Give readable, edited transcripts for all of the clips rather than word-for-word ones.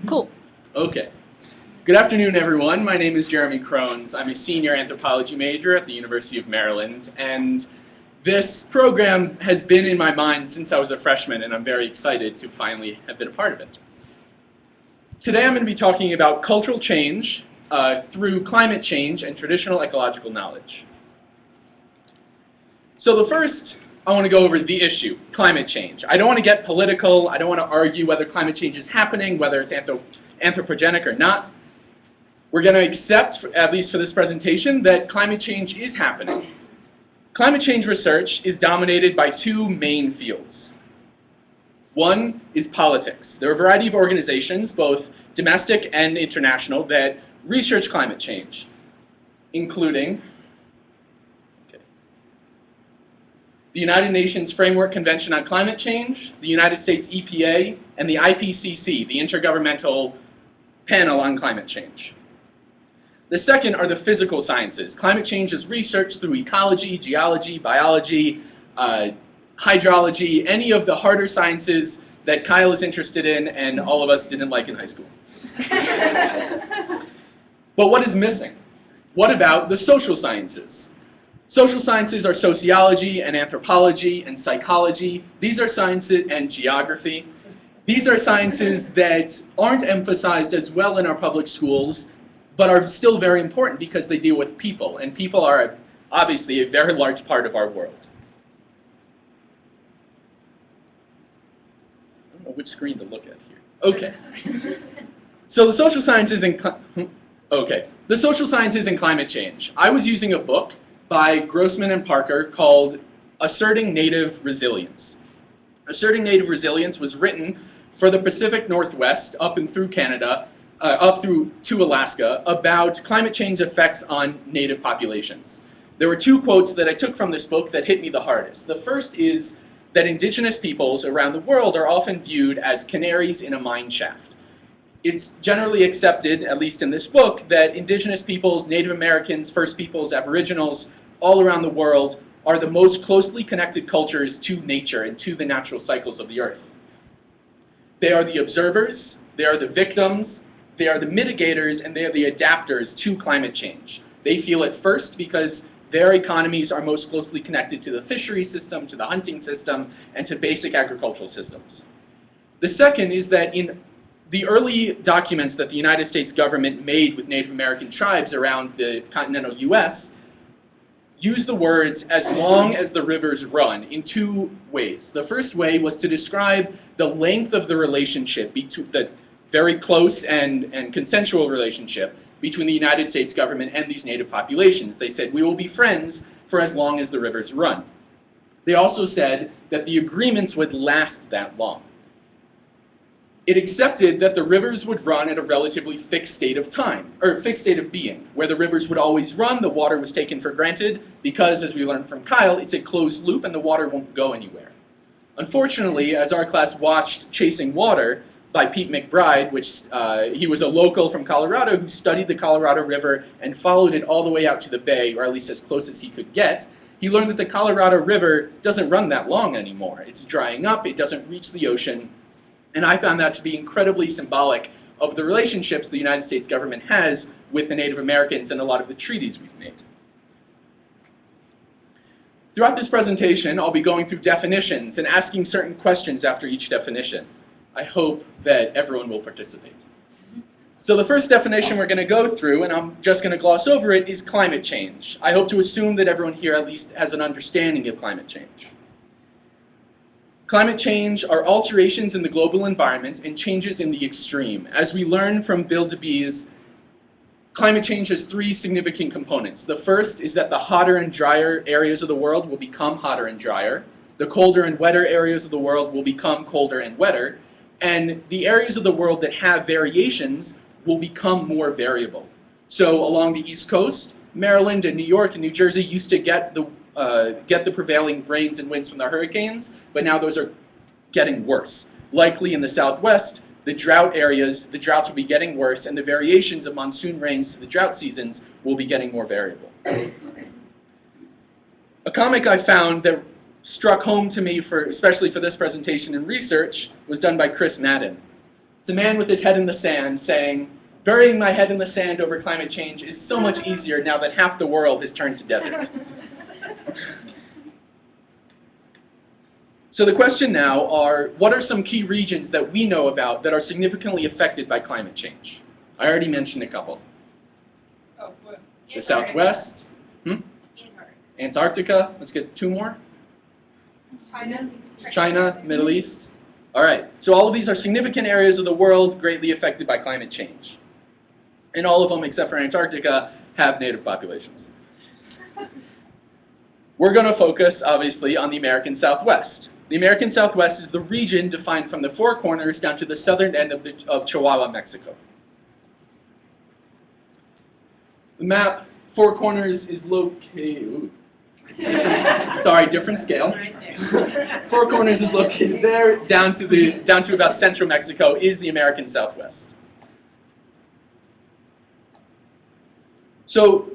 Cool. Okay. Good afternoon, everyone. My name is Jeremy Crones. I'm a senior anthropology major at the University of Maryland, and this program has been in my mind since I was a freshman, and I'm very excited to finally have been a part of it. Today I'm going to be talking about cultural change through climate change and traditional ecological knowledge. So the first, I want to go over the issue, climate change. I don't want to get political. I don't want to argue whether climate change is happening, whether it's anthropogenic or not. We're going to accept, at least for this presentation, that climate change is happening. Climate change research is dominated by two main fields. One is politics. There are a variety of organizations, both domestic and international, that research climate change, including the United Nations Framework Convention on Climate Change, the United States EPA, and the IPCC, the Intergovernmental Panel on Climate Change. The second are the physical sciences. Climate change is researched through ecology, geology, biology, hydrology, any of the harder sciences that Kyle is interested in and all of us didn't like in high school. But what is missing? What about the social sciences? Social sciences are sociology and anthropology and psychology. These are sciences, and geography. These are sciences that aren't emphasized as well in our public schools, but are still very important because they deal with people, and people are obviously a very large part of our world. I don't know which screen to look at here. Okay. So the social sciences and the social sciences and climate change. I was using a book by Grossman and Parker called Asserting Native Resilience. Asserting Native Resilience was written for the Pacific Northwest up and through Canada, up through to Alaska, about climate change effects on native populations. There were two quotes that I took from this book that hit me the hardest. The first is that indigenous peoples around the world are often viewed as canaries in a mine shaft. It's generally accepted, at least in this book, that indigenous peoples, Native Americans, First Peoples, Aboriginals, all around the world are the most closely connected cultures to nature and to the natural cycles of the earth. They are the observers, they are the victims, they are the mitigators, and they are the adapters to climate change. They feel it first because their economies are most closely connected to the fishery system, to the hunting system, and to basic agricultural systems. The second is that in the early documents that the United States government made with Native American tribes around the continental US use the words, as long as the rivers run, in two ways. The first way was to describe the length of the relationship, the very close and consensual relationship between the United States government and these native populations. They said, we will be friends for as long as the rivers run. They also said that the agreements would last that long. It accepted that the rivers would run at a relatively fixed state of time, or fixed state of being, where the rivers would always run, the water was taken for granted, because, as we learned from Kyle, it's a closed loop and the water won't go anywhere. Unfortunately, as our class watched Chasing Water by Pete McBride, which he was a local from Colorado who studied the Colorado River and followed it all the way out to the bay, or at least as close as he could get, he learned that the Colorado River doesn't run that long anymore. It's drying up, it doesn't reach the ocean. And I found that to be incredibly symbolic of the relationships the United States government has with the Native Americans and a lot of the treaties we've made. Throughout this presentation, I'll be going through definitions and asking certain questions after each definition. I hope that everyone will participate. So the first definition we're going to go through, and I'm just going to gloss over it, is climate change. I hope to assume that everyone here at least has an understanding of climate change. Climate change are alterations in the global environment and changes in the extreme. As we learn from Bill DeBees, climate change has three significant components. The first is that the hotter and drier areas of the world will become hotter and drier. The colder and wetter areas of the world will become colder and wetter. And the areas of the world that have variations will become more variable. So along the East Coast, Maryland and New York and New Jersey used to get the prevailing rains and winds from the hurricanes, but now those are getting worse. Likely in the Southwest, the droughts will be getting worse, and the variations of monsoon rains to the drought seasons will be getting more variable. A comic I found that struck home to me, especially for this presentation and research, was done by Chris Madden. It's a man with his head in the sand saying, burying my head in the sand over climate change is so much easier now that half the world has turned to desert. So the question now are, what are some key regions that we know about that are significantly affected by climate change? I already mentioned a couple. Southwest. The Southwest. Antarctica. Let's get two more. China, Middle East. All right, so all of these are significant areas of the world greatly affected by climate change. And all of them, except for Antarctica, have native populations. We're going to focus, obviously, on the American Southwest. The American Southwest is the region defined from the Four Corners down to the southern end of Chihuahua, Mexico. The map, Four Corners is located... Sorry, different scale. Four Corners is located there, down to about central Mexico is the American Southwest. So,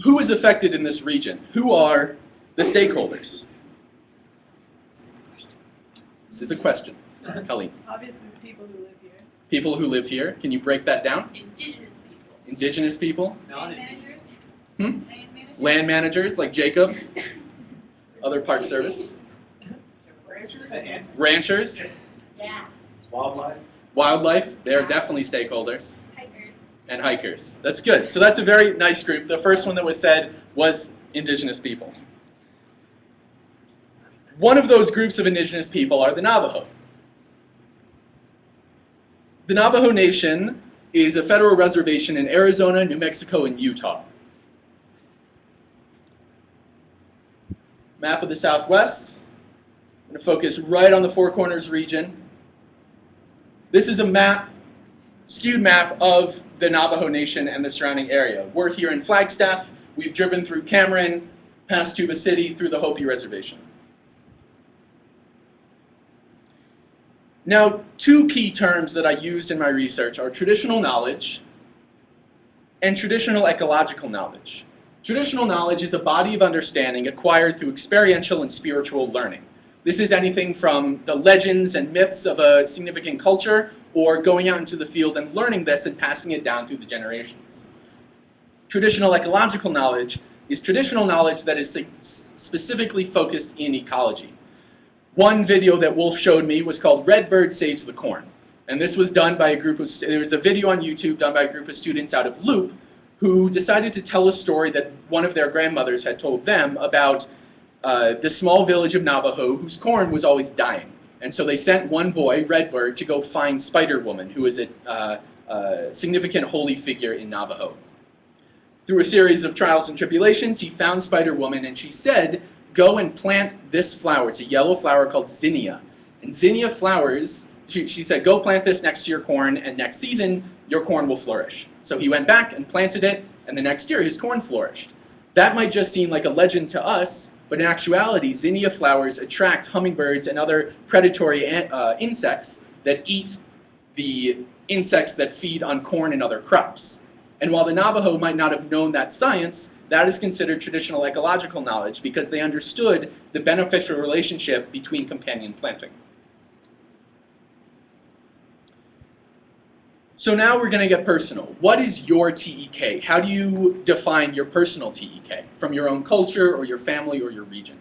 who is affected in this region? Who are the stakeholders? This is a question. Colleen. Obviously, the people who live here. People who live here. Can you break that down? Indigenous people. Indigenous people. Land managers. Hmm? Land managers. Land managers like Jacob. Other park service. Ranchers. Yeah. Wildlife. They're definitely stakeholders. Hikers. And hikers. That's good. So that's a very nice group. The first one that was said was indigenous people. One of those groups of indigenous people are the Navajo. The Navajo Nation is a federal reservation in Arizona, New Mexico, and Utah. Map of the Southwest. I'm going to focus right on the Four Corners region. This is a map, skewed map of the Navajo Nation and the surrounding area. We're here in Flagstaff. We've driven through Cameron, past Tuba City, through the Hopi Reservation. Now, two key terms that I used in my research are traditional knowledge and traditional ecological knowledge. Traditional knowledge is a body of understanding acquired through experiential and spiritual learning. This is anything from the legends and myths of a significant culture or going out into the field and learning this and passing it down through the generations. Traditional ecological knowledge is traditional knowledge that is specifically focused in ecology. One video that Wolf showed me was called Redbird Saves the Corn. And this was done by a group of, there was a video on YouTube done by a group of students out of Loop who decided to tell a story that one of their grandmothers had told them about the small village of Navajo whose corn was always dying. And so they sent one boy, Redbird, to go find Spider Woman, who is a significant holy figure in Navajo. Through a series of trials and tribulations, he found Spider Woman and she said, go and plant this flower. It's a yellow flower called zinnia. And zinnia flowers, she said, go plant this next to your corn, and next season, your corn will flourish. So he went back and planted it, and the next year his corn flourished. That might just seem like a legend to us, but in actuality, zinnia flowers attract hummingbirds and other predatory insects that eat the insects that feed on corn and other crops. And while the Navajo might not have known that science, that is considered traditional ecological knowledge because they understood the beneficial relationship between companion planting. So now we're going to get personal. What is your TEK? How do you define your personal TEK from your own culture or your family or your region?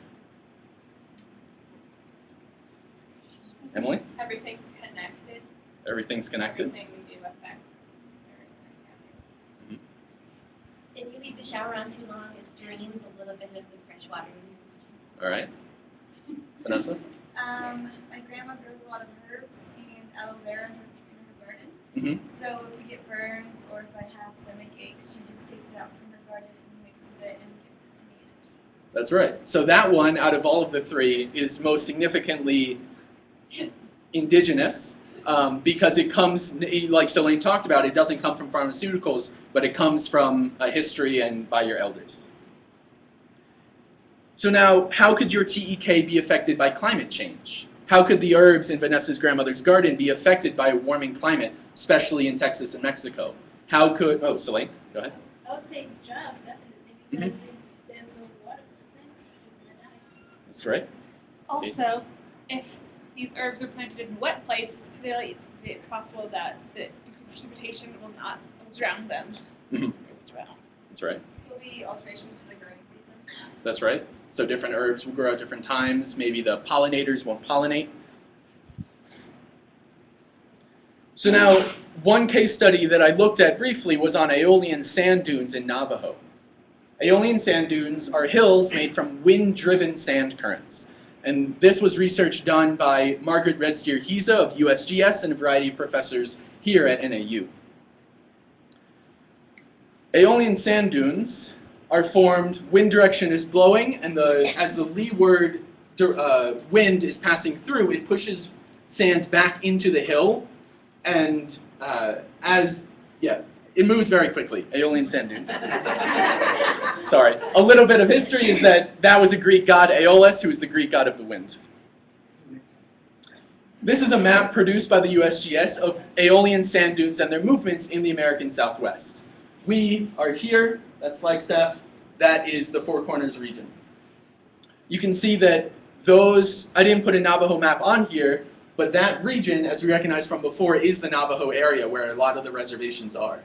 Emily? Everything's connected. Everything's connected? Everything we do affects everything. If you leave the shower on too long, it drains a little bit of the fresh water. All right. Vanessa? My grandma grows a lot of herbs and aloe vera in her garden. Mm-hmm. So if we get burns or if I have stomach ache, she just takes it out from her garden and mixes it and gives it to me in a tea. That's right. So that one, out of all of the three, is most significantly indigenous because it comes, like Celine talked about, it doesn't come from pharmaceuticals, but it comes from a history and by your elders. So now, how could your TEK be affected by climate change? How could the herbs in Vanessa's grandmother's garden be affected by a warming climate, especially in Texas and Mexico? How could, oh, Celine, go ahead. I would say job, definitely, because if there's no water for the plants, it's going to die. That's right. Also, if these herbs are planted in a wet place, it's possible that the increased precipitation will drown them. Mhm. Drown. That's right. Will be alterations to the growing season. That's right. So different herbs will grow at different times. Maybe the pollinators won't pollinate. So now, one case study that I looked at briefly was on Aeolian sand dunes in Navajo. Aeolian sand dunes are hills made from wind-driven sand currents. And this was research done by Margaret Redsteer-Hiza of USGS and a variety of professors here at NAU. Aeolian sand dunes are formed, wind direction is blowing, and as the leeward wind is passing through, it pushes sand back into the hill, and it moves very quickly, Aeolian sand dunes. Sorry. A little bit of history is that was a Greek god, Aeolus, who was the Greek god of the wind. This is a map produced by the USGS of Aeolian sand dunes and their movements in the American Southwest. We are here, that's Flagstaff, that is the Four Corners region. You can see that I didn't put a Navajo map on here, but that region, as we recognized from before, is the Navajo area where a lot of the reservations are.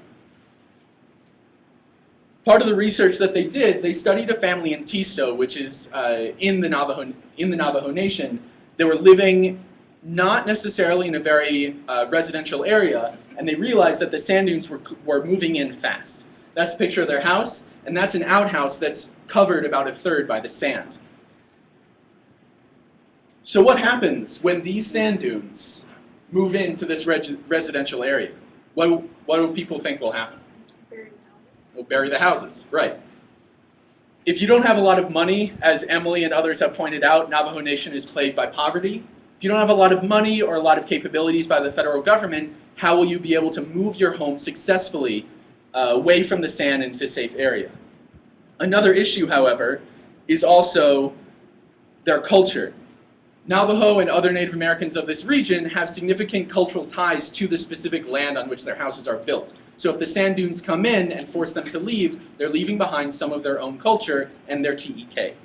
Part of the research that they did, they studied a family in Tisto, which is in the Navajo Nation. They were living not necessarily in a very residential area, and they realized that the sand dunes were moving in fast. That's a picture of their house, and that's an outhouse that's covered about a third by the sand. So what happens when these sand dunes move into this residential area? What do people think will happen? We'll bury the houses, right. If you don't have a lot of money, as Emily and others have pointed out, Navajo Nation is plagued by poverty. If you don't have a lot of money or a lot of capabilities by the federal government, how will you be able to move your home successfully away from the sand into a safe area? Another issue, however, is also their culture. Navajo and other Native Americans of this region have significant cultural ties to the specific land on which their houses are built. So if the sand dunes come in and force them to leave, they're leaving behind some of their own culture and their TEK.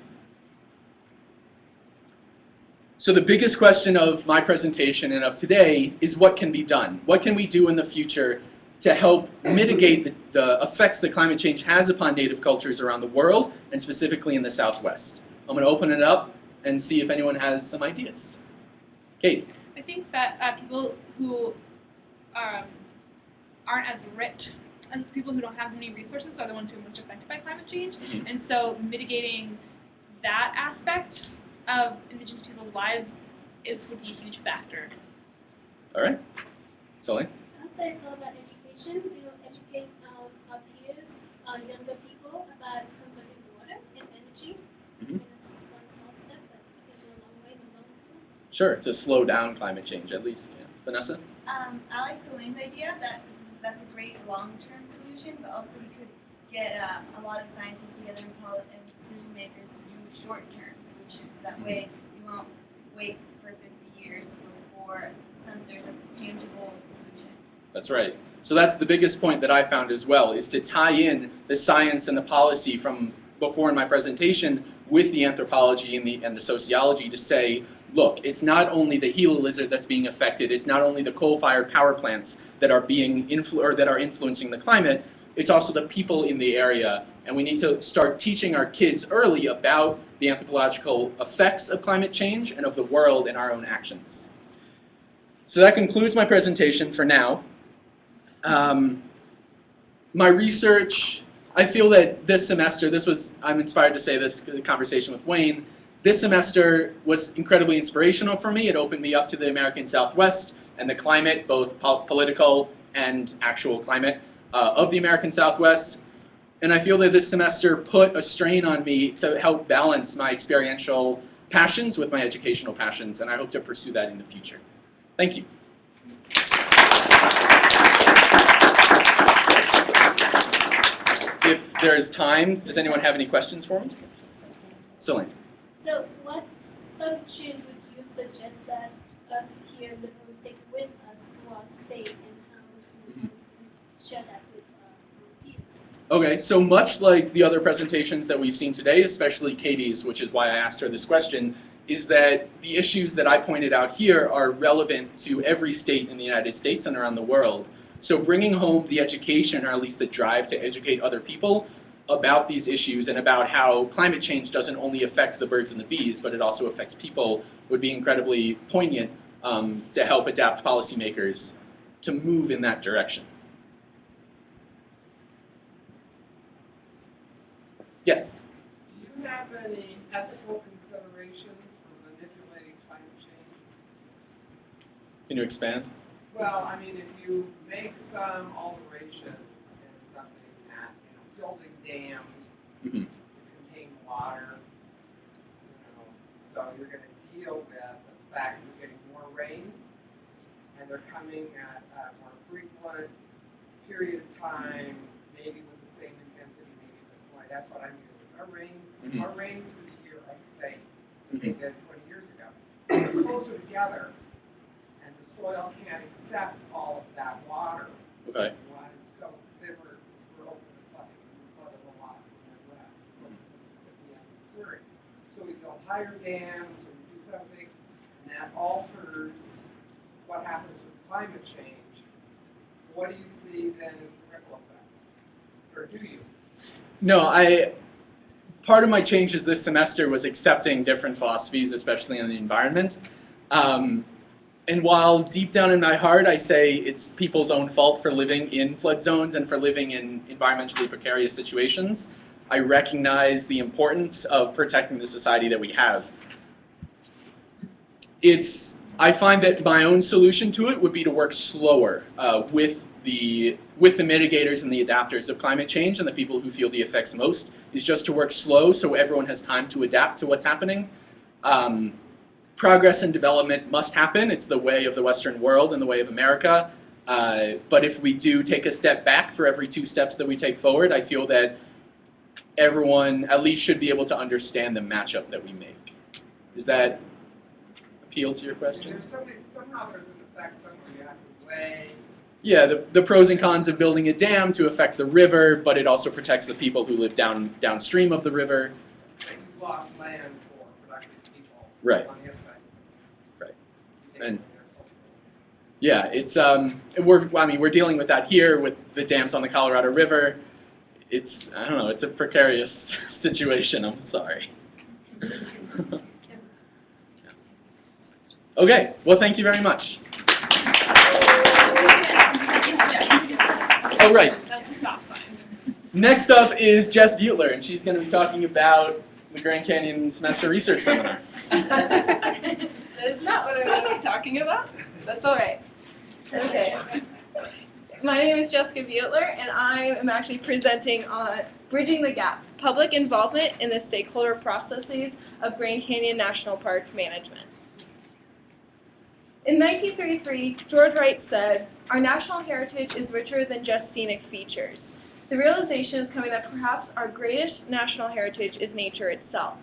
So the biggest question of my presentation and of today is what can be done? What can we do in the future to help mitigate the effects that climate change has upon Native cultures around the world, and specifically in the Southwest? I'm going to open it up and see if anyone has some ideas. Kate. I think that people who aren't as rich and people who don't have as many resources are the ones who are most affected by climate change. Mm-hmm. And so mitigating that aspect of Indigenous people's lives would be a huge factor. All right. Sully? I'd say it's all about education. Educate our peers, younger people about conserving water and energy. Mm-hmm. And it's one small step, but it can go a long way in the long run. Sure, to slow down climate change at least. Yeah. Vanessa? I like Celine's idea that that's a great long-term solution, but also we could get a lot of scientists together and decision makers to do short-term solutions. That way you won't wait for 50 years before there's a tangible solution. That's right. So that's the biggest point that I found as well, is to tie in the science and the policy from before in my presentation with the anthropology and the sociology to say, look, it's not only the Gila lizard that's being affected, it's not only the coal-fired power plants that are influencing the climate, it's also the people in the area, and we need to start teaching our kids early about the anthropological effects of climate change and of the world and our own actions. So that concludes my presentation for now. My research, I feel that this semester, I'm inspired to say this, the conversation with Wayne, this semester was incredibly inspirational for me. It opened me up to the American Southwest and the climate, both political and actual climate of the American Southwest. And I feel that this semester put a strain on me to help balance my experiential passions with my educational passions, and I hope to pursue that in the future. Thank you. If there is time, does anyone have any questions for me? Celine. So what sort of change would you suggest that us here in the room take with us to our state, and how we can share that with peers? Okay, so much like the other presentations that we've seen today, especially Katie's, which is why I asked her this question, is that the issues that I pointed out here are relevant to every state in the United States and around the world. So bringing home the education, or at least the drive to educate other people about these issues and about how climate change doesn't only affect the birds and the bees, but it also affects people, would be incredibly poignant to help adapt policymakers to move in that direction. Yes? Do you have any ethical considerations for manipulating climate change? Can you expand? Well, I mean, if you make some alterations in something that, building dams Mm-hmm. to contain water, so you're going to deal with the fact that you're getting more rains, and they're coming at a more frequent period of time, maybe with the same intensity, maybe a bit more. That's what I'm dealing with. Our rains for the year, like say, they did 20 years ago, they're closer together, and the soil can't accept all of that water. Okay. So they were open to flooding. We flooded a lot in the Midwest, both Mississippi and Missouri. So we build higher dams, or we do something, and that alters what happens with climate change. What do you see then as the ripple effect? Or do you? No, part of my changes this semester was accepting different philosophies, especially on the environment. And while deep down in my heart I say it's people's own fault for living in flood zones and for living in environmentally precarious situations, I recognize the importance of protecting the society that we have. I find that my own solution to it would be to work slower with the mitigators and the adapters of climate change and the people who feel the effects most, is just to work slow so everyone has time to adapt to what's happening. Progress and development must happen. It's the way of the Western world and the way of America. But if we do take a step back for every 2 steps that we take forward, I feel that everyone at least should be able to understand the matchup that we make. Does that appeal to your question? Somehow there's an effect somewhere you have to weigh. Yeah, the pros and cons of building a dam to affect the river, but it also protects the people who live downstream of the river. You've lost land for productive people. Right. On the other side. Right. And yeah, it's we're dealing with that here with the dams on the Colorado River. It's a precarious situation. I'm sorry. Okay, well, thank you very much. Oh, right. That's a stop sign. Next up is Jess Beutler, and she's going to be talking about the Grand Canyon Semester Research Seminar. That is not what I'm going to be talking about. That's all right. Okay. My name is Jessica Beutler, and I am actually presenting on Bridging the Gap, Public Involvement in the Stakeholder Processes of Grand Canyon National Park Management. In 1933, George Wright said, "Our national heritage is richer than just scenic features." The realization is coming that perhaps our greatest national heritage is nature itself,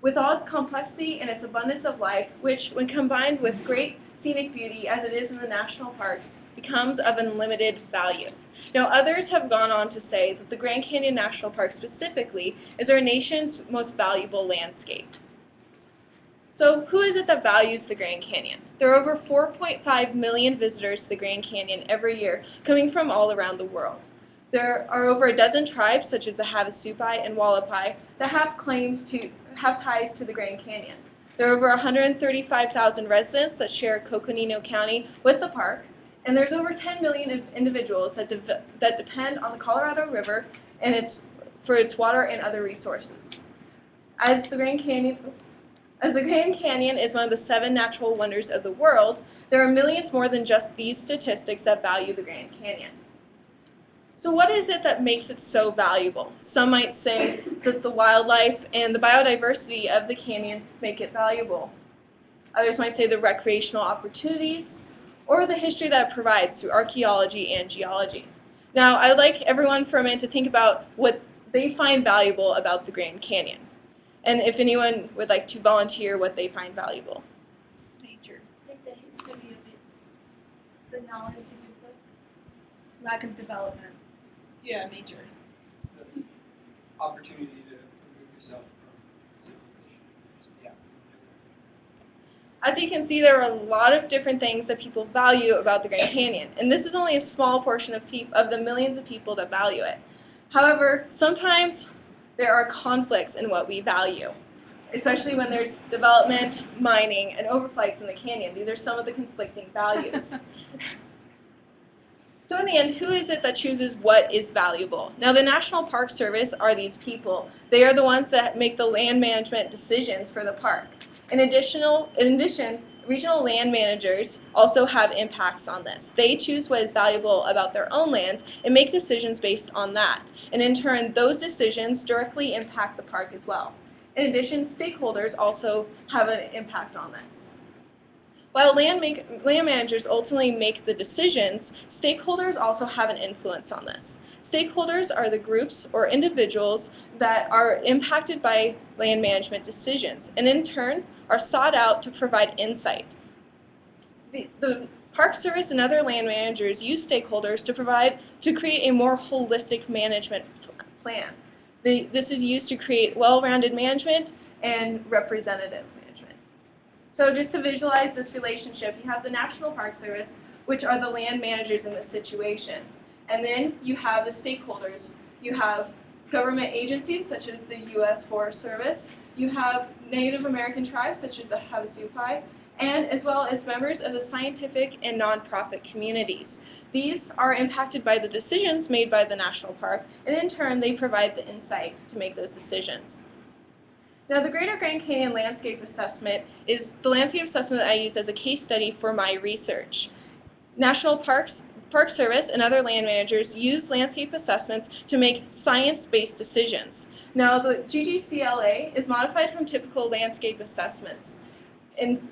with all its complexity and its abundance of life, which, when combined with great scenic beauty as it is in the national parks, becomes of unlimited value. Now, others have gone on to say that the Grand Canyon National Park specifically is our nation's most valuable landscape. So, who is it that values the Grand Canyon? There are over 4.5 million visitors to the Grand Canyon every year, coming from all around the world. There are over a dozen tribes, such as the Havasupai and Wallapai, that have ties to the Grand Canyon. There are over 135,000 residents that share Coconino County with the park, and there's over 10 million individuals that depend on the Colorado River and for its water and other resources. As the Grand Canyon is one of the 7 natural wonders of the world, there are millions more than just these statistics that value the Grand Canyon. So what is it that makes it so valuable? Some might say that the wildlife and the biodiversity of the canyon make it valuable. Others might say the recreational opportunities or the history that it provides through archaeology and geology. Now, I'd like everyone for a minute to think about what they find valuable about the Grand Canyon. And if anyone would like to volunteer what they find valuable. Nature. Like the history of it. The knowledge it gives us. Lack of development. Yeah, nature. The opportunity to remove yourself from civilization. Yeah. As you can see, there are a lot of different things that people value about the Grand Canyon, and this is only a small portion of the millions of people that value it. However, sometimes there are conflicts in what we value, especially when there's development, mining, and overflights in the canyon. These are some of the conflicting values. So in the end, who is it that chooses what is valuable? Now, the National Park Service are these people. They are the ones that make the land management decisions for the park. In addition, regional land managers also have impacts on this. They choose what is valuable about their own lands and make decisions based on that. And in turn, those decisions directly impact the park as well. In addition, stakeholders also have an impact on this. While land managers ultimately make the decisions, stakeholders also have an influence on this. Stakeholders are the groups or individuals that are impacted by land management decisions, and in turn are sought out to provide insight. The Park Service and other land managers use stakeholders to create a more holistic management plan. This is used to create well-rounded management and representative management. So just to visualize this relationship, you have the National Park Service, which are the land managers in this situation. And then you have the stakeholders. You have government agencies such as the U.S. Forest Service. You have Native American tribes such as the Havasupai, and as well as members of the scientific and nonprofit communities. These are impacted by the decisions made by the national park, and in turn they provide the insight to make those decisions. Now, the Greater Grand Canyon Landscape Assessment is the landscape assessment that I used as a case study for my research. National Park Service and other land managers use landscape assessments to make science-based decisions. Now, the GGCLA is modified from typical landscape assessments. It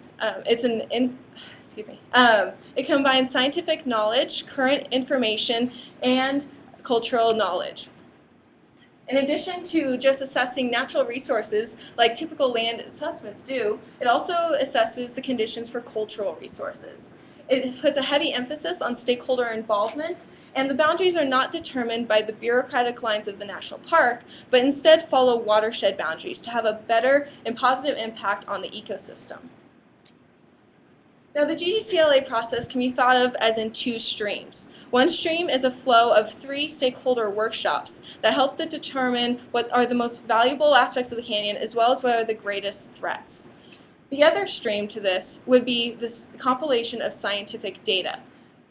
combines scientific knowledge, current information, and cultural knowledge. In addition to just assessing natural resources like typical land assessments do, it also assesses the conditions for cultural resources. It puts a heavy emphasis on stakeholder involvement, and the boundaries are not determined by the bureaucratic lines of the national park, but instead follow watershed boundaries to have a better and positive impact on the ecosystem. Now, the GGCLA process can be thought of as in two streams. One stream is a flow of 3 stakeholder workshops that help to determine what are the most valuable aspects of the canyon as well as what are the greatest threats. The other stream to this would be this compilation of scientific data.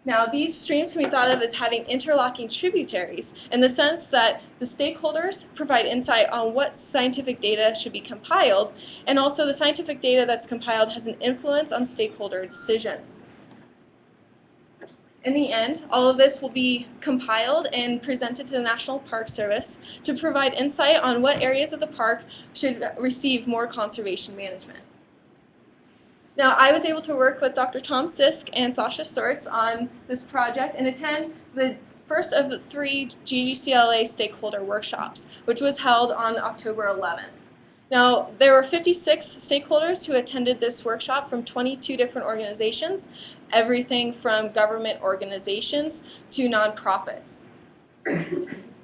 Now, these streams can be thought of as having interlocking tributaries in the sense that the stakeholders provide insight on what scientific data should be compiled, and also the scientific data that's compiled has an influence on stakeholder decisions. In the end, all of this will be compiled and presented to the National Park Service to provide insight on what areas of the park should receive more conservation management. Now, I was able to work with Dr. Tom Sisk and Sasha Stortz on this project and attend the first of the 3 GGCLA stakeholder workshops, which was held on October 11th. Now, there were 56 stakeholders who attended this workshop from 22 different organizations, everything from government organizations to nonprofits.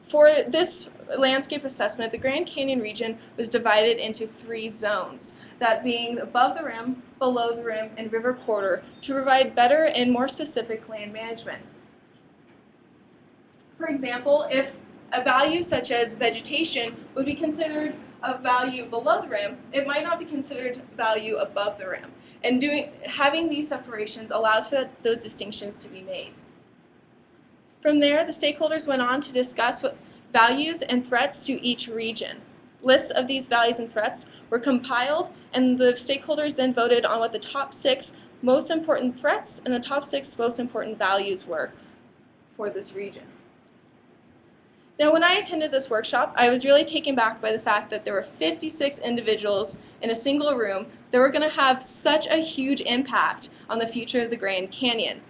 For this landscape assessment, the Grand Canyon region was divided into 3 zones, that being above the rim, below the rim, and river corridor, to provide better and more specific land management. For example, if a value such as vegetation would be considered a value below the rim, it might not be considered value above the rim. And having these separations allows for those distinctions to be made. From there, the stakeholders went on to discuss what values and threats to each region. Lists of these values and threats were compiled, and the stakeholders then voted on what the top 6 most important threats and the top 6 most important values were for this region. Now, when I attended this workshop, I was really taken back by the fact that there were 56 individuals in a single room that were going to have such a huge impact on the future of the Grand Canyon.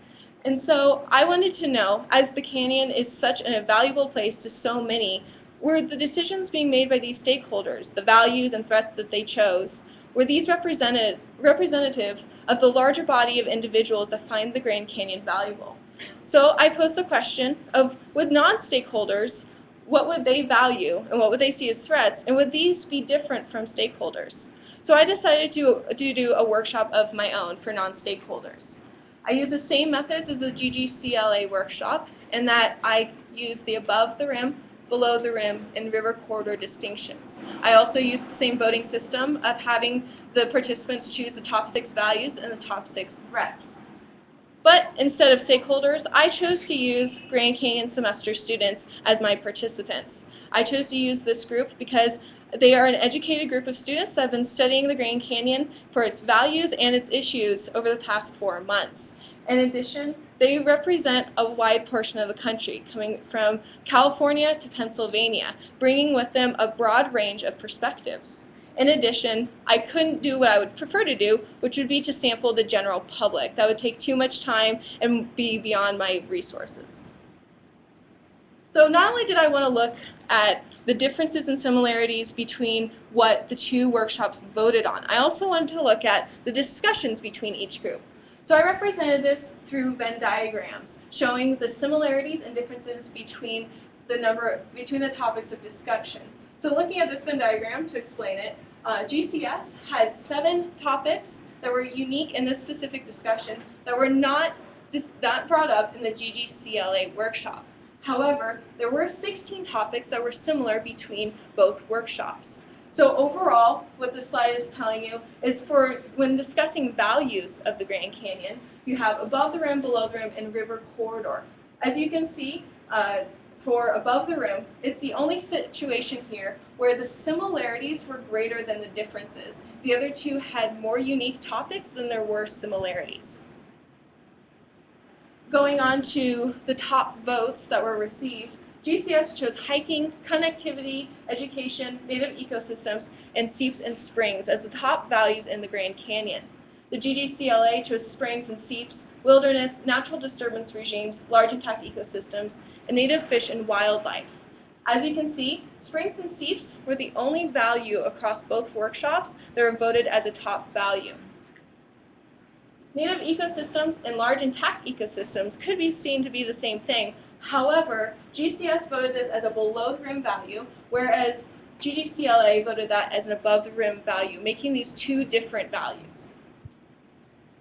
And so I wanted to know, as the canyon is such a valuable place to so many, were the decisions being made by these stakeholders, the values and threats that they chose, were these representative of the larger body of individuals that find the Grand Canyon valuable? So I posed the question of, with non-stakeholders, what would they value and what would they see as threats, and would these be different from stakeholders? So I decided to do a workshop of my own for non-stakeholders. I use the same methods as the GGCLA workshop in that I use the above the rim, below the rim, and river corridor distinctions. I also use the same voting system of having the participants choose the top 6 values and the top 6 threats. But instead of stakeholders, I chose to use Grand Canyon semester students as my participants. I chose to use this group because they are an educated group of students that have been studying the Grand Canyon for its values and its issues over the past 4 months. In addition, they represent a wide portion of the country, coming from California to Pennsylvania, bringing with them a broad range of perspectives. In addition, I couldn't do what I would prefer to do, which would be to sample the general public. That would take too much time and be beyond my resources. So not only did I want to look at the differences and similarities between what the 2 workshops voted on, I also wanted to look at the discussions between each group. So I represented this through Venn diagrams, showing the similarities and differences between the topics of discussion. So looking at this Venn diagram to explain it, GCS had 7 topics that were unique in this specific discussion that were not brought up in the GGCLA workshop. However, there were 16 topics that were similar between both workshops. So overall, what this slide is telling you is for when discussing values of the Grand Canyon, you have above the rim, below the rim, and river corridor. As you can see, for above the rim, it's the only situation here where the similarities were greater than the differences. The other 2 had more unique topics than there were similarities. Going on to the top votes that were received, GCS chose hiking, connectivity, education, native ecosystems, and seeps and springs as the top values in the Grand Canyon. The GGCLA chose springs and seeps, wilderness, natural disturbance regimes, large intact ecosystems, and native fish and wildlife. As you can see, springs and seeps were the only value across both workshops that were voted as a top value. Native ecosystems and large intact ecosystems could be seen to be the same thing. However, GCS voted this as a below the rim value, whereas GGCLA voted that as an above the rim value, making these 2 different values.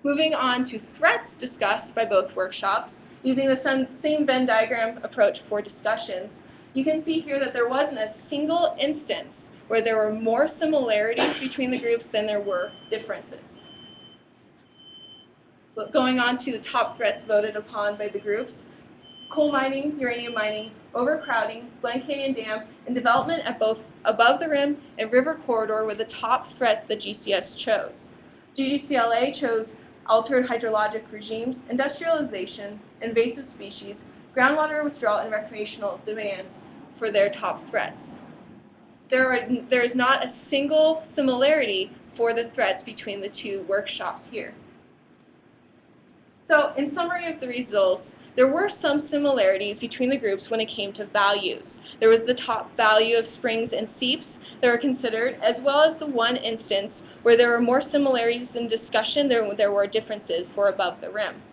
Moving on to threats discussed by both workshops, using the same Venn diagram approach for discussions, you can see here that there wasn't a single instance where there were more similarities between the groups than there were differences. But going on to the top threats voted upon by the groups, coal mining, uranium mining, overcrowding, Glen Canyon Dam, and development at both above the rim and river corridor were the top threats that GCS chose. GGCLA chose altered hydrologic regimes, industrialization, invasive species, groundwater withdrawal, and recreational demands for their top threats. There is not a single similarity for the threats between the 2 workshops here. So, in summary of the results, there were some similarities between the groups when it came to values. There was the top value of springs and seeps that were considered, as well as the one instance where there were more similarities in discussion than there were differences for above the rim.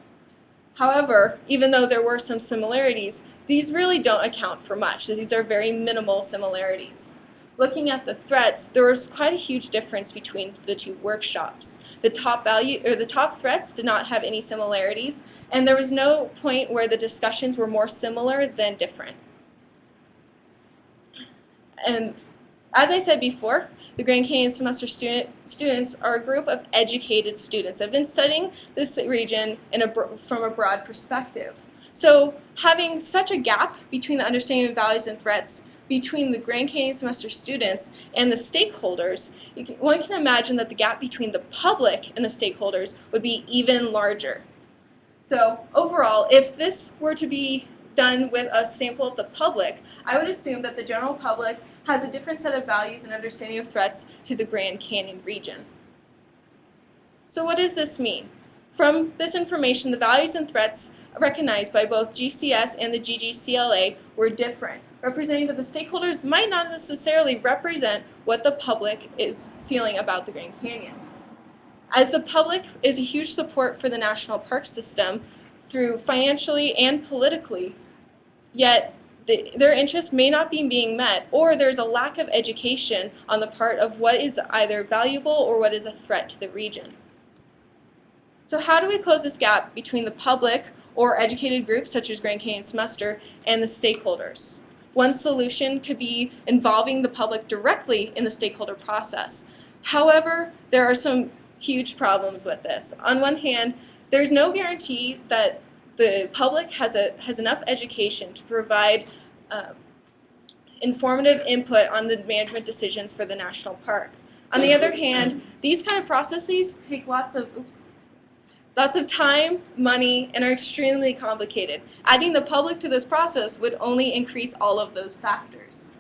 However, even though there were some similarities, these really don't account for much. These are very minimal similarities. Looking at the threats, there was quite a huge difference between the 2 workshops. The top threats did not have any similarities, and there was no point where the discussions were more similar than different. And as I said before, the Grand Canyon semester students are a group of educated students that have been studying this region from a broad perspective. So having such a gap between the understanding of values and threats between the Grand Canyon semester students and the stakeholders, one can imagine that the gap between the public and the stakeholders would be even larger. So overall, if this were to be done with a sample of the public, I would assume that the general public has a different set of values and understanding of threats to the Grand Canyon region. So what does this mean? From this information, the values and threats recognized by both GCS and the GGCLA were different, representing that the stakeholders might not necessarily represent what the public is feeling about the Grand Canyon. As the public is a huge support for the national park system through financially and politically, yet their interests may not be being met, or there's a lack of education on the part of what is either valuable or what is a threat to the region. So how do we close this gap between the public or educated groups such as Grand Canyon Semester and the stakeholders? One solution could be involving the public directly in the stakeholder process. However, there are some huge problems with this. On one hand, there's no guarantee that the public has enough education to provide informative input on the management decisions for the national park. On the other hand, these kind of processes take lots of time, money, and are extremely complicated. Adding the public to this process would only increase all of those factors.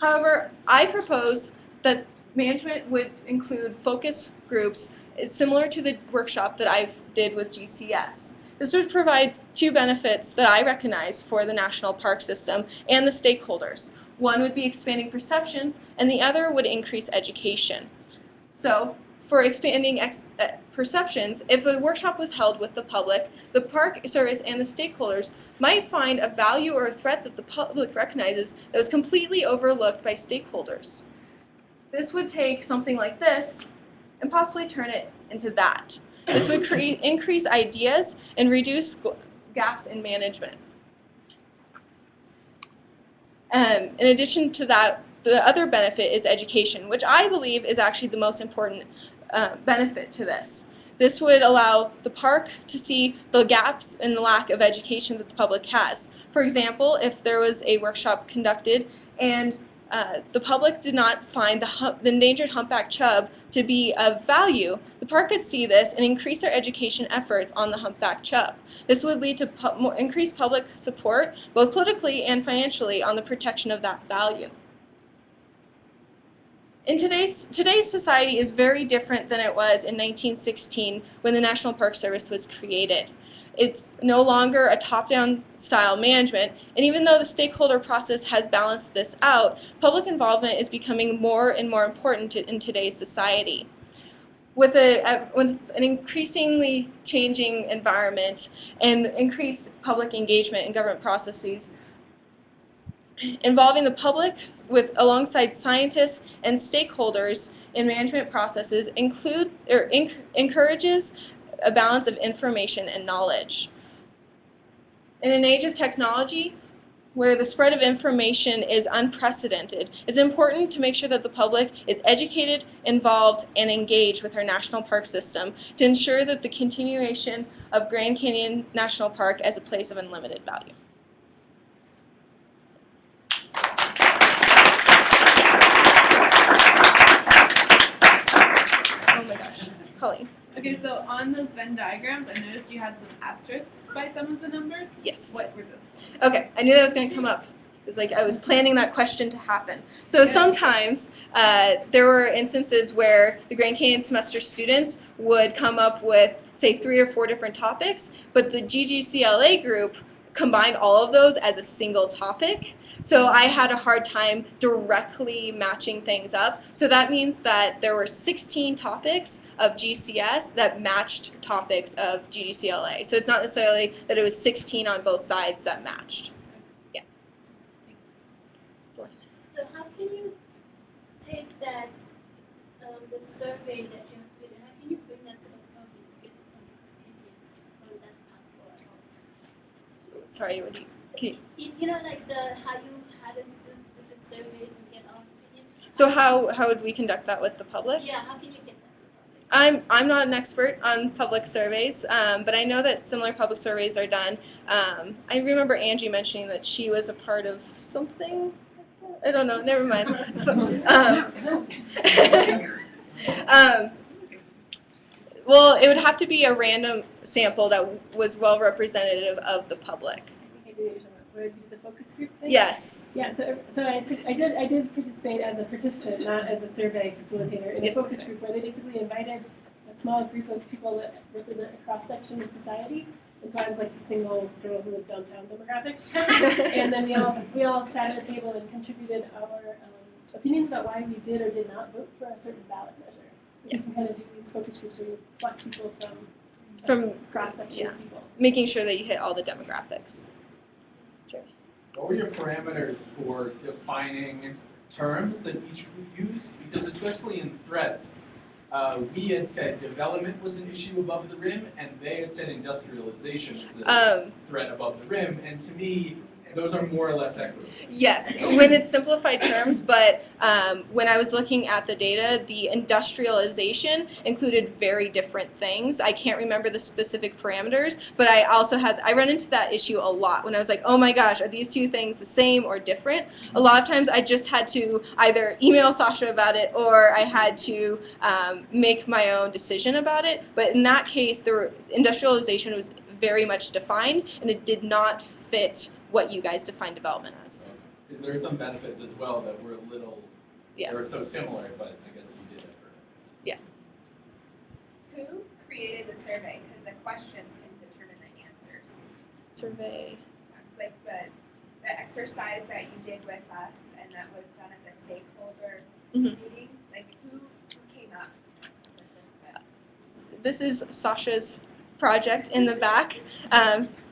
However, I propose that management would include focus groups similar to the workshop that I did with GCS. This would provide two benefits that I recognize for the national park system and the stakeholders. One would be expanding perceptions, and the other would increase education. So, for expanding perceptions, if a workshop was held with the public, the Park Service and the stakeholders might find a value or a threat that the public recognizes that was completely overlooked by stakeholders. This would take something like this and possibly turn it into that. This would increase ideas and reduce gaps in management. In addition to that, the other benefit is education, which I believe is actually the most important benefit to this. This would allow the park to see the gaps and the lack of education that the public has. For example, if there was a workshop conducted and the public did not find the endangered humpback chub to be of value, the park could see this and increase their education efforts on the humpback chub. This would lead to increased public support, both politically and financially, on the protection of that value. In today's society is very different than it was in 1916 when the National Park Service was created. It's no longer a top-down style management, and even though the stakeholder process has balanced this out, public involvement is becoming more and more important in today's society. With an increasingly changing environment and increased public engagement in government processes, involving the public alongside scientists and stakeholders in management processes encourages a balance of information and knowledge. In an age of technology, where the spread of information is unprecedented, it's important to make sure that the public is educated, involved, and engaged with our national park system to ensure that the continuation of Grand Canyon National Park as a place of unlimited value. Oh my gosh, Colleen. Okay, so on those Venn diagrams, I noticed you had some asterisks by some of the numbers. Yes. What were those? Okay, I knew that was going to come up. It was like I was planning that question to happen. So sometimes there were instances where the Grand Canyon semester students would come up with, say, 3 or 4 different topics, but the GGCLA group combined all of those as a single topic. So I had a hard time directly matching things up. So that means that there were 16 topics of GCS that matched topics of GGCLA. So it's not necessarily that it was 16 on both sides that matched. Yeah. So how can you take that, the survey that you have put in, how can you bring that to the public to get the public's opinion? Or is that possible at all? Sorry, what do you? You know, like how you had us do different surveys and get our opinion. So how would we conduct that with the public? Yeah, how can you get that to the public? I'm not an expert on public surveys, but I know that similar public surveys are done. I remember Angie mentioning that she was a part of something. I don't know. Never mind. Well, it would have to be a random sample that was well representative of the public. Where we did the focus group thing? Yes. Yeah, so I did participate as a participant, not as a survey facilitator, in a Yes, focus that's right. group where they basically invited a small group of people that represent a cross-section of society. And so I was like the single girl who lives downtown demographic. And then we all sat at a table and contributed our opinions about why we did or did not vote for a certain ballot measure. So you can kind of do these focus groups where you pluck people from From cross-section yeah. of people. Making sure that you hit all the demographics. Sure. What were your parameters for defining terms that each group used? Because especially in threats, we had said development was an issue above the rim, and they had said industrialization is a threat above the rim. And to me, those are more or less equitable. Yes, when it's simplified terms, but when I was looking at the data, the industrialization included very different things. I can't remember the specific parameters, but I run into that issue a lot when I was like, oh my gosh, are these two things the same or different? A lot of times I just had to either email Sasha about it or I had to make my own decision about it. But in that case, the industrialization was very much defined and it did not fit what you guys define development as. Because there are some benefits as well that were a little, Yeah. they were so similar, but I guess you did it for Yeah. Who created the survey? Because the questions can determine the answers. Survey. It's like the exercise that you did with us and that was done at the stakeholder meeting. Like who came up with this? This is Sasha's project in the back,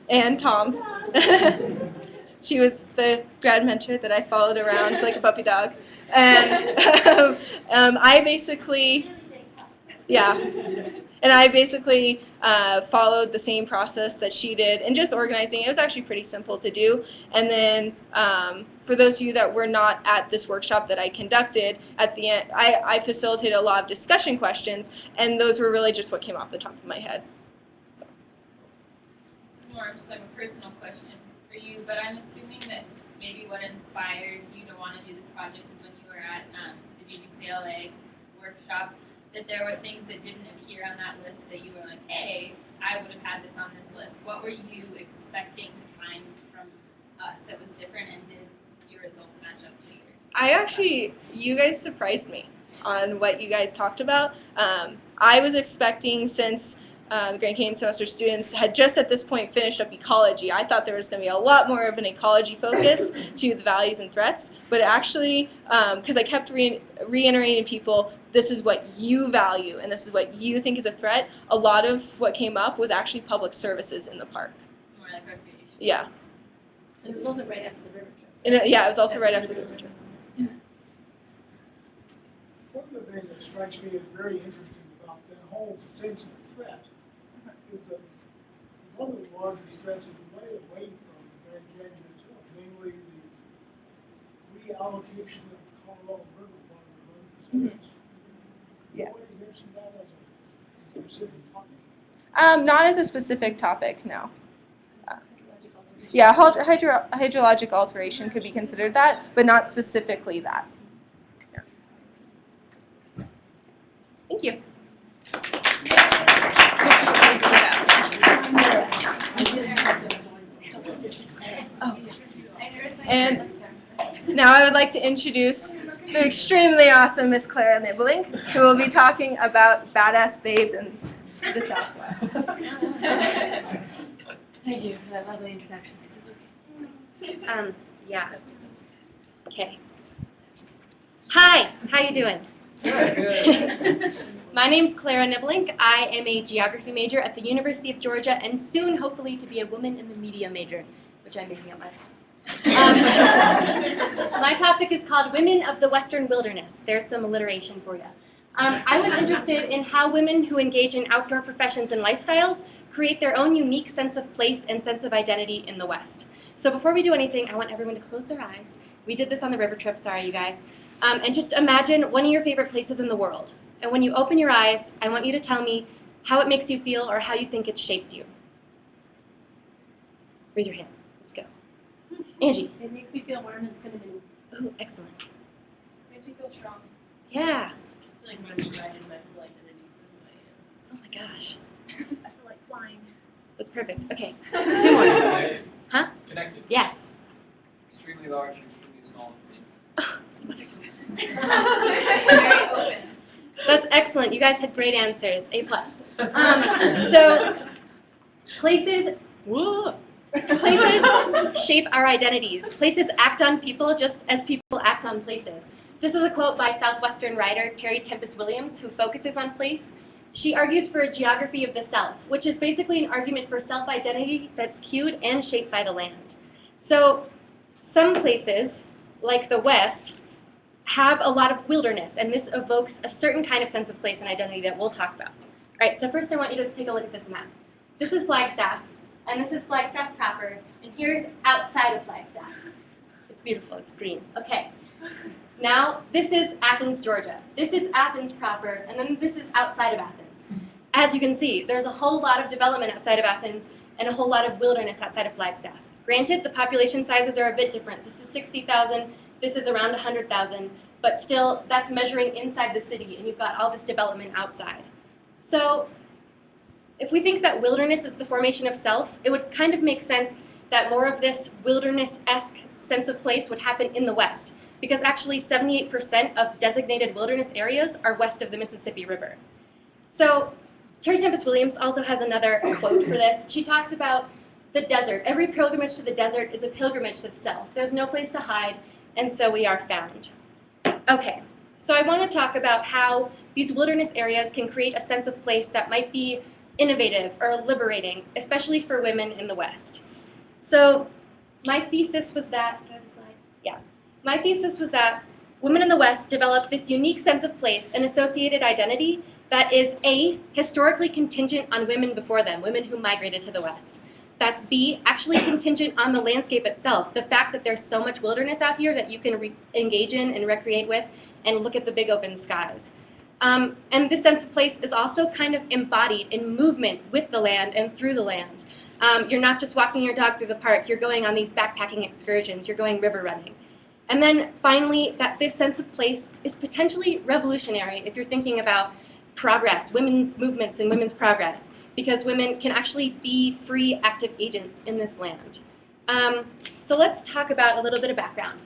and Tom's. She was the grad mentor that I followed around like a puppy dog. And I basically, and I basically followed the same process that she did and just organizing. It was actually pretty simple to do. And then for those of you that were not at this workshop that I conducted, at the end, I facilitated a lot of discussion questions, and those were really just what came off the top of my head. So. This is more of just like a personal question for you, but I'm assuming that maybe what inspired you to want to do this project is when you were at the GGCLA workshop, that there were things that didn't appear on that list that you were like, hey, I would have had this on this list. What were you expecting to find from us that was different, and did your results match up to your? You guys surprised me on what you guys talked about. I was expecting, since the Grand Canyon semester students had just at this point finished up ecology, I thought there was going to be a lot more of an ecology focus to the values and threats, but actually, because I kept reiterating to people, this is what you value and this is what you think is a threat, a lot of what came up was actually public services in the park. More like recreation. Yeah. And it was also right after the river trip. And it was also right after the river trip. One of the things that strikes me as very interesting about that whole sense of threat is that one of the largest threats is way away from the Grand Canyon itself, namely the reallocation of the Colorado River water among the states. Yeah. Nobody mentioned that as a specific topic. Not as a specific topic, no. Yeah, hydrologic alteration could be considered that, but not specifically that. Yeah. Thank you. And now I would like to introduce the extremely awesome Miss Clara Niblink, who will be talking about badass babes in the Southwest. Thank you for that lovely introduction. This is okay. Yeah. Okay. Hi, how you doing? Good. My name's Clara Niblink. I am a geography major at the University of Georgia, and soon, hopefully, to be a woman in the media major, which I'm making up myself. My topic is called Women of the Western Wilderness. There's some alliteration for you. I was interested in how women who engage in outdoor professions and lifestyles create their own unique sense of place and sense of identity in the West. So before we do anything, I want everyone to close their eyes. We did this on the river trip, sorry you guys. And just imagine one of your favorite places in the world. And when you open your eyes, I want you to tell me how it makes you feel or how you think it shaped you. Raise your hand. Let's go. Angie. It makes me feel warm and cinnamony. Ooh, excellent. Makes me feel strong. Yeah. Like when I'm divided my whole identity from Oh my gosh. I feel like flying. That's perfect. Okay. 2 more. Huh? Connected. Yes. Extremely large and extremely small at the same Very open. That's excellent. You guys had great answers. A+. So places shape our identities. Places act on people just as people act on places. This is a quote by Southwestern writer Terry Tempest Williams, who focuses on place. She argues for a geography of the self, which is basically an argument for self-identity that's cued and shaped by the land. So some places, like the West, have a lot of wilderness, and this evokes a certain kind of sense of place and identity that we'll talk about. All right, so first I want you to take a look at this map. This is Flagstaff, and this is Flagstaff proper, and here's outside of Flagstaff. It's beautiful, it's green. Okay, now this is Athens, Georgia. This is Athens proper, and then this is outside of Athens. As you can see, there's a whole lot of development outside of Athens and a whole lot of wilderness outside of Flagstaff. Granted, the population sizes are a bit different. This is 60,000, this is around 100,000, but still, that's measuring inside the city, and you've got all this development outside. So, if we think that wilderness is the formation of self, it would kind of make sense that more of this wilderness-esque sense of place would happen in the West, because actually 78% of designated wilderness areas are west of the Mississippi River. So, Terry Tempest Williams also has another quote for this. She talks about the desert. Every pilgrimage to the desert is a pilgrimage to the self. There's no place to hide, and so we are found. Okay, so I want to talk about how these wilderness areas can create a sense of place that might be innovative or liberating, especially for women in the West. So my thesis was that, my thesis was that women in the West developed this unique sense of place and associated identity that is A, historically contingent on women before them, women who migrated to the West. That's B, actually contingent on the landscape itself, the fact that there's so much wilderness out here that you can engage in and recreate with and look at the big open skies. And this sense of place is also kind of embodied in movement with the land and through the land. You're not just walking your dog through the park, you're going on these backpacking excursions, you're going river running. And then finally, that this sense of place is potentially revolutionary if you're thinking about progress, women's movements and women's progress, because women can actually be free, active agents in this land. So let's talk about a little bit of background.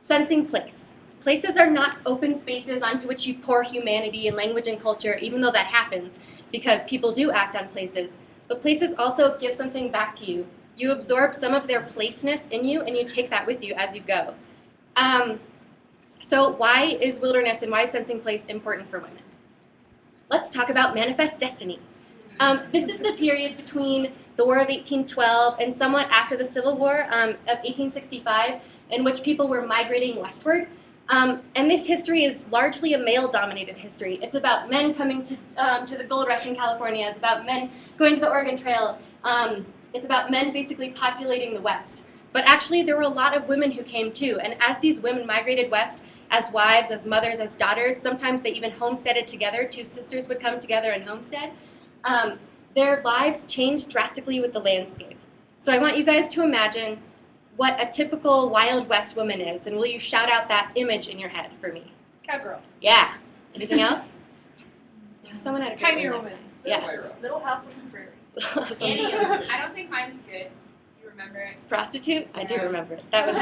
Sensing place. Places are not open spaces onto which you pour humanity and language and culture, even though that happens, because people do act on places. But places also give something back to you. You absorb some of their placeness in you, and you take that with you as you go. So why is wilderness and why is sensing place important for women? Let's talk about manifest destiny. This is the period between the War of 1812 and somewhat after the Civil War of 1865, in which people were migrating westward. And this history is largely a male-dominated history. It's about men coming to the gold rush in California. It's about men going to the Oregon Trail. It's about men basically populating the West. But actually, there were a lot of women who came too. And as these women migrated west, as wives, as mothers, as daughters, sometimes they even homesteaded together. Two sisters would come together and homestead. Their lives changed drastically with the landscape. So I want you guys to imagine what a typical Wild West woman is, and will you shout out that image in your head for me? Cowgirl. Yeah. Anything else? Someone had a great Pioneer one. woman. Yes. Little house on the prairie. I don't think mine's good. You remember it? Prostitute? I do remember it. That was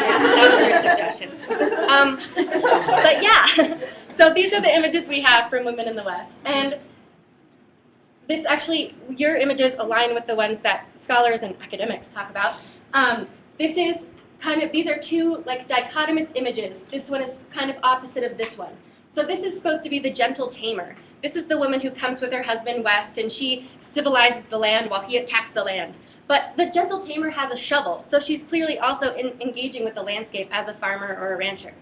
your suggestion. But yeah, so these are the images we have from women in the West. And this actually, your images align with the ones that scholars and academics talk about. This is these are two like dichotomous images. This one is kind of opposite of this one. So this is supposed to be the gentle tamer. This is the woman who comes with her husband west and she civilizes the land while he attacks the land. But the gentle tamer has a shovel, so she's clearly also engaging with the landscape as a farmer or a rancher.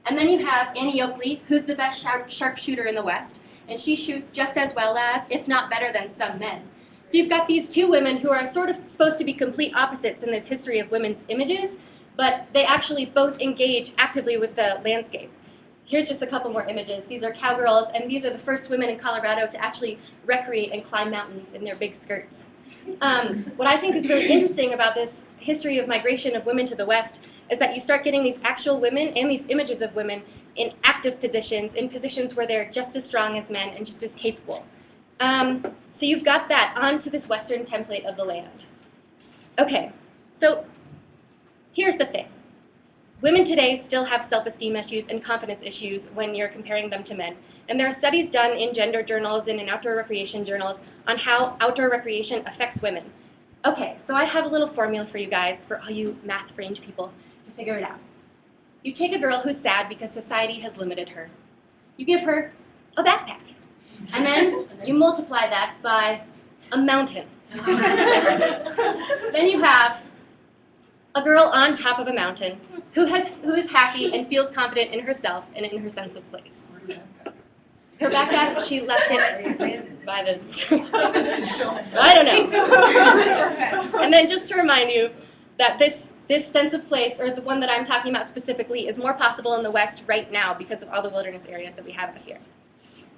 And then you have Annie Oakley, who's the best sharpshooter in the West, and she shoots just as well as, if not better than, some men. So you've got these two women who are sort of supposed to be complete opposites in this history of women's images, but they actually both engage actively with the landscape. Here's just a couple more images. These are cowgirls, and these are the first women in Colorado to actually recreate and climb mountains in their big skirts. What I think is really interesting about this history of migration of women to the West is that you start getting these actual women and these images of women in active positions, in positions where they're just as strong as men and just as capable. So you've got that onto this Western template of the land. Okay, so here's the thing. Women today still have self-esteem issues and confidence issues when you're comparing them to men. And there are studies done in gender journals and in outdoor recreation journals on how outdoor recreation affects women. Okay, so I have a little formula for you guys, for all you math-brained people, to figure it out. You take a girl who's sad because society has limited her. You give her a backpack. And then you multiply that by a mountain. Then you have A girl on top of a mountain who is happy and feels confident in herself and in her sense of place. Her backpack, she left it by the, I don't know. And then just to remind you that this sense of place, or the one that I'm talking about specifically, is more possible in the West right now because of all the wilderness areas that we have out here.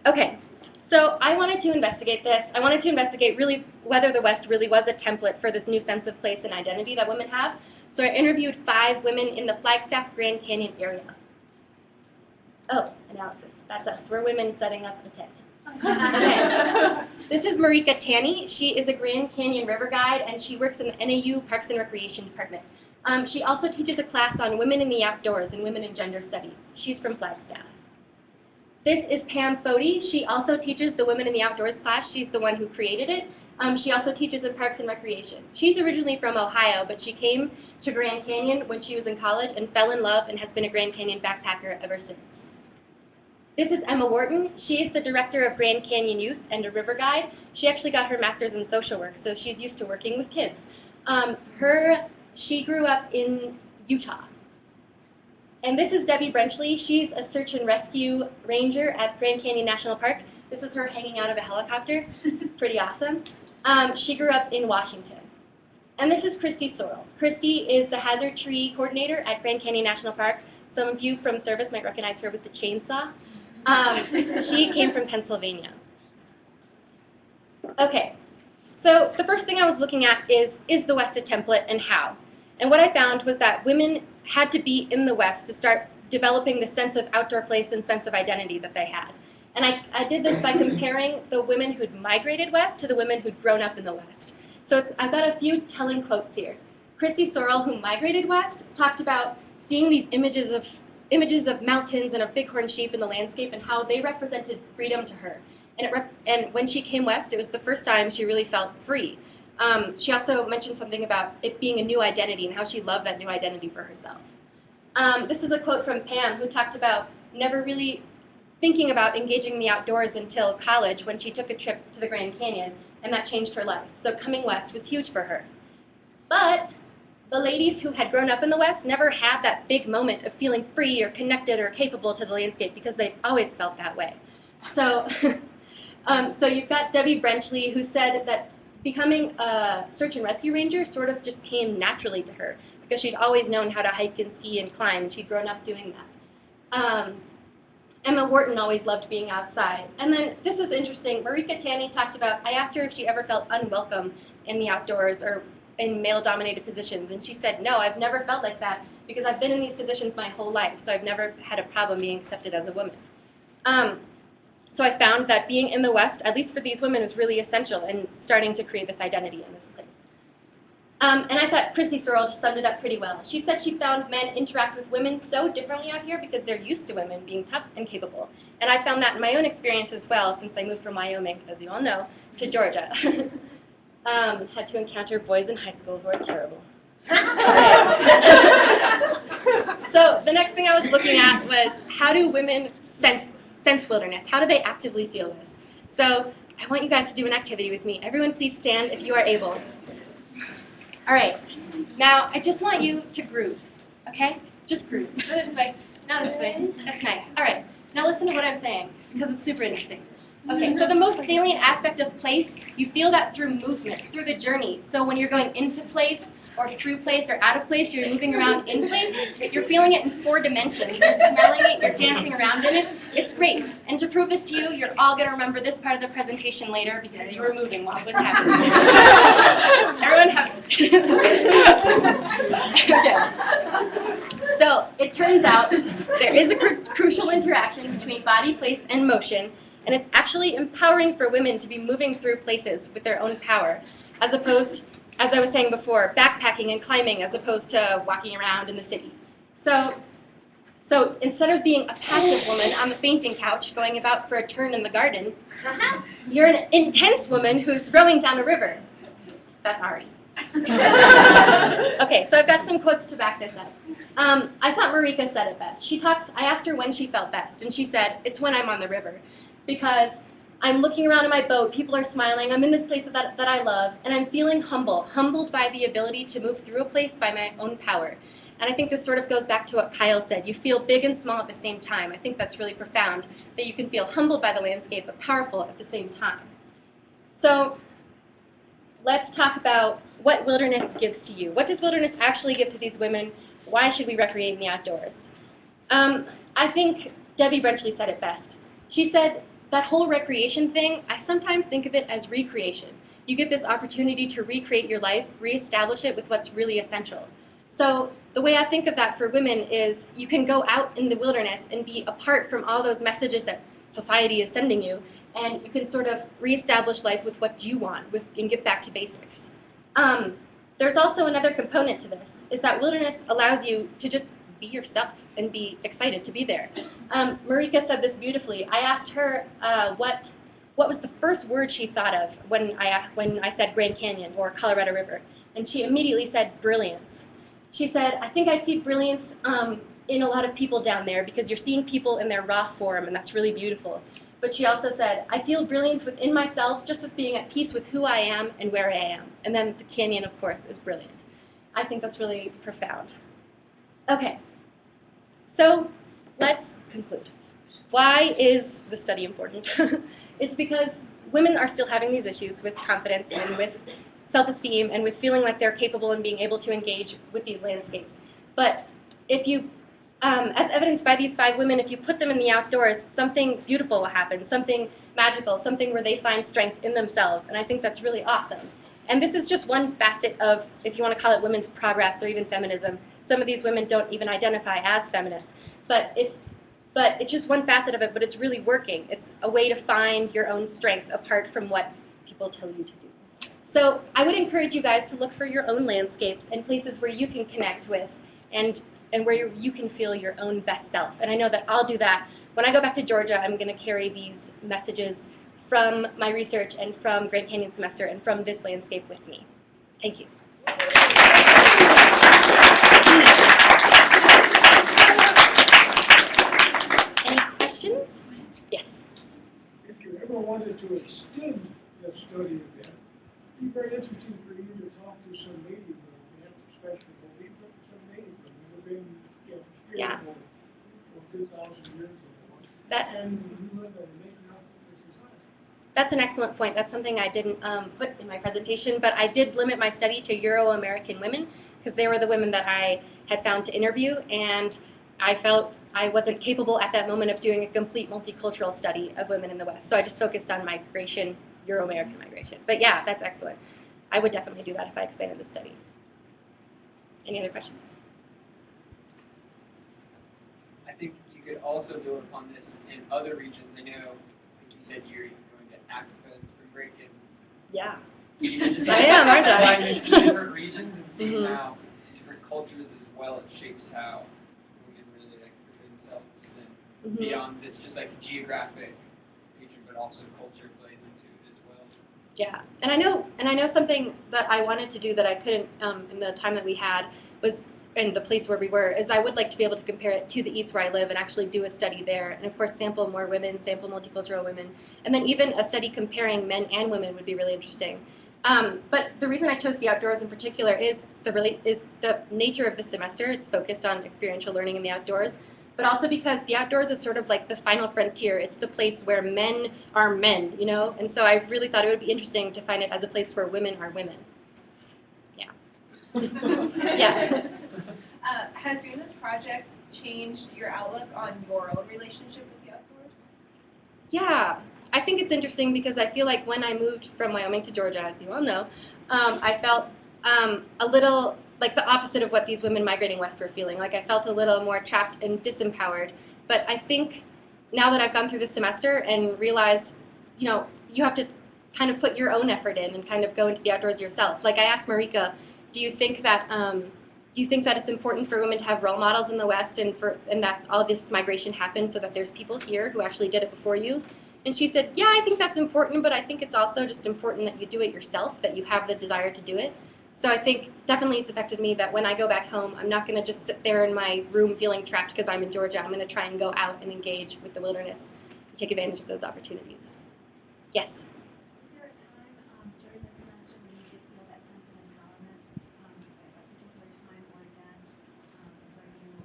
Okay, so I wanted to investigate this. I wanted to investigate really whether the West really was a template for this new sense of place and identity that women have. So I interviewed 5 women in the Flagstaff Grand Canyon area. Oh, analysis. That's us. We're women setting up the tent. Okay. This is Marika Tanny. She is a Grand Canyon river guide, and she works in the NAU Parks and Recreation Department. She also teaches a class on women in the outdoors and women in gender studies. She's from Flagstaff. This is Pam Fody. She also teaches the Women in the Outdoors class. She's the one who created it. She also teaches in Parks and Recreation. She's originally from Ohio, but she came to Grand Canyon when she was in college and fell in love and has been a Grand Canyon backpacker ever since. This is Emma Wharton. She is the director of Grand Canyon Youth and a river guide. She actually got her master's in social work, so she's used to working with kids. She grew up in Utah. And this is Debbie Brenchley. She's a search and rescue ranger at Grand Canyon National Park. This is her hanging out of a helicopter. Pretty awesome. She grew up in Washington. And this is Christy Sorrell. Christy is the hazard tree coordinator at Grand Canyon National Park. Some of you from service might recognize her with the chainsaw. She came from Pennsylvania. Okay, so the first thing I was looking at is the West a template and how? And what I found was that women had to be in the West to start developing the sense of outdoor place and sense of identity that they had. And I did this by comparing the women who'd migrated west to the women who'd grown up in the West. So I've got a few telling quotes here. Christy Sorrell, who migrated west, talked about seeing these images of mountains and of bighorn sheep in the landscape and how they represented freedom to her. And when she came west, it was the first time she really felt free. She also mentioned something about it being a new identity and how she loved that new identity for herself. This is a quote from Pam, who talked about never really thinking about engaging in the outdoors until college when she took a trip to the Grand Canyon, and that changed her life. So coming west was huge for her. But the ladies who had grown up in the West never had that big moment of feeling free or connected or capable to the landscape because they've always felt that way. So, so you've got Debbie Brenchley, who said that becoming a search and rescue ranger sort of just came naturally to her because she'd always known how to hike and ski and climb, and she'd grown up doing that. Emma Wharton always loved being outside. And then this is interesting. Marika Tanny talked about, I asked her if she ever felt unwelcome in the outdoors or in male-dominated positions, and she said, no, I've never felt like that because I've been in these positions my whole life, so I've never had a problem being accepted as a woman. So I found that being in the West, at least for these women, was really essential in starting to create this identity in this place. And I thought Christy Sorrell just summed it up pretty well. She said she found men interact with women so differently out here because they're used to women being tough and capable. And I found that in my own experience as well, since I moved from Wyoming, as you all know, to Georgia. Had to encounter boys in high school who are terrible. So the next thing I was looking at was, how do women sense wilderness? How do they actively feel this? So I want you guys to do an activity with me. Everyone please stand if you are able. All right, now I just want you to group, okay? Just group. Go this way, not this way. That's nice. All right, now listen to what I'm saying, because it's super interesting. Okay, so the most salient aspect of place, you feel that through movement, through the journey. So when you're going into place, or through place, or out of place, you're moving around in place, you're feeling it in 4 dimensions. You're smelling it, you're dancing around in it. It's great. And to prove this to you, you're all going to remember this part of the presentation later because you were moving while it was happening. Everyone has... Okay. So it turns out there is a crucial interaction between body, place, and motion, and it's actually empowering for women to be moving through places with their own power, as opposed, as I was saying before, backpacking and climbing as opposed to walking around in the city. So instead of being a passive woman on the fainting couch going about for a turn in the garden, you're an intense woman who's rowing down a river. That's Ari. Okay, so I've got some quotes to back this up. I thought Marika said it best. I asked her when she felt best, and she said, it's when I'm on the river. Because I'm looking around in my boat, people are smiling, I'm in this place that I love, and I'm feeling humbled by the ability to move through a place by my own power. And I think this sort of goes back to what Kyle said. You feel big and small at the same time. I think that's really profound, that you can feel humbled by the landscape, but powerful at the same time. So let's talk about what wilderness gives to you. What does wilderness actually give to these women? Why should we recreate in the outdoors? I think Debbie Brenchley said it best. She said, that whole recreation thing, I sometimes think of it as recreation. You get this opportunity to recreate your life, reestablish it with what's really essential. So the way I think of that for women is you can go out in the wilderness and be apart from all those messages that society is sending you, and you can sort of reestablish life with what you want and get back to basics. There's also another component to this, is that wilderness allows you to just be yourself and be excited to be there. Marika said this beautifully. I asked her what was the first word she thought of when I said Grand Canyon or Colorado River, and she immediately said brilliance. She said, I think I see brilliance in a lot of people down there because you're seeing people in their raw form, and that's really beautiful. But she also said, I feel brilliance within myself just with being at peace with who I am and where I am. And then the canyon, of course, is brilliant. I think that's really profound. Okay, so let's conclude. Why is the study important? It's because women are still having these issues with confidence and with self-esteem and with feeling like they're capable and being able to engage with these landscapes. But if you, as evidenced by these 5 women, if you put them in the outdoors, something beautiful will happen, something magical, something where they find strength in themselves, and I think that's really awesome. And this is just one facet of, if you want to call it women's progress or even feminism. Some of these women don't even identify as feminists. But it's just one facet of it, but it's really working. It's a way to find your own strength apart from what people tell you to do. So I would encourage you guys to look for your own landscapes and places where you can connect with and where you can feel your own best self. And I know that I'll do that. When I go back to Georgia, I'm going to carry these messages from my research and from Grand Canyon semester and from this landscape with me. Thank you. Any questions? Yes? If you ever wanted to extend the study a bit, it'd be very interesting for you to talk to some native women, perhaps especially some native women who have been here Yeah. for 2,000 years or more, That, and who live and making up the society. That's an excellent point. That's something I didn't put in my presentation, but I did limit my study to Euro-American women because they were the women that I had found to interview, and I felt I wasn't capable at that moment of doing a complete multicultural study of women in the West. So I just focused on migration, Euro-American migration. But yeah, that's excellent. I would definitely do that if I expanded the study. Any other questions? I think you could also build upon this in other regions. I know, like you said, you're going to Africa and spring break, and Yeah. you can just I am, aren't I? applying this to different regions and seeing Mhm. how different cultures as well it shapes how women really like portray themselves and Mhm. beyond this just like geographic region, but also culture plays into it as well. Yeah, and I know something that I wanted to do that I couldn't in the time that we had was in the place where we were, is I would like to be able to compare it to the East where I live and actually do a study there, and of course sample more women, sample multicultural women, and then even a study comparing men and women would be really interesting. But the reason I chose the outdoors in particular is the nature of the semester. It's focused on experiential learning in the outdoors, but also because the outdoors is sort of like the final frontier. It's the place where men are men, you know? And so I really thought it would be interesting to find it as a place where women are women. Yeah. Yeah. Has doing this project changed your outlook on your own relationship with the outdoors? Yeah, I think it's interesting because I feel like when I moved from Wyoming to Georgia, as you all know, I felt a little like the opposite of what these women migrating west were feeling. Like I felt a little more trapped and disempowered. But I think now that I've gone through this semester and realized, you know, you have to kind of put your own effort in and kind of go into the outdoors yourself. Like I asked Marika, do you think that it's important for women to have role models in the West and that all this migration happened so that there's people here who actually did it before you? And she said, yeah, I think that's important, but I think it's also just important that you do it yourself, that you have the desire to do it. So I think definitely it's affected me that when I go back home, I'm not going to just sit there in my room feeling trapped because I'm in Georgia. I'm going to try and go out and engage with the wilderness and take advantage of those opportunities. Yes. Was there a time during the semester when you did feel that sense of empowerment, a particular time or event where you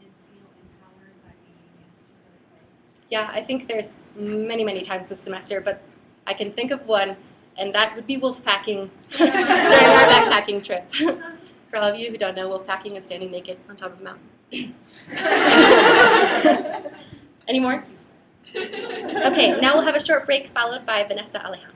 did feel empowered by being in a particular place? Yeah, I think there's many, many times this semester, but I can think of one, and that would be wolfpacking during our backpacking trip. For all of you who don't know, wolfpacking is standing naked on top of a mountain. Any more? Okay, now we'll have a short break followed by Vanessa Alejandro.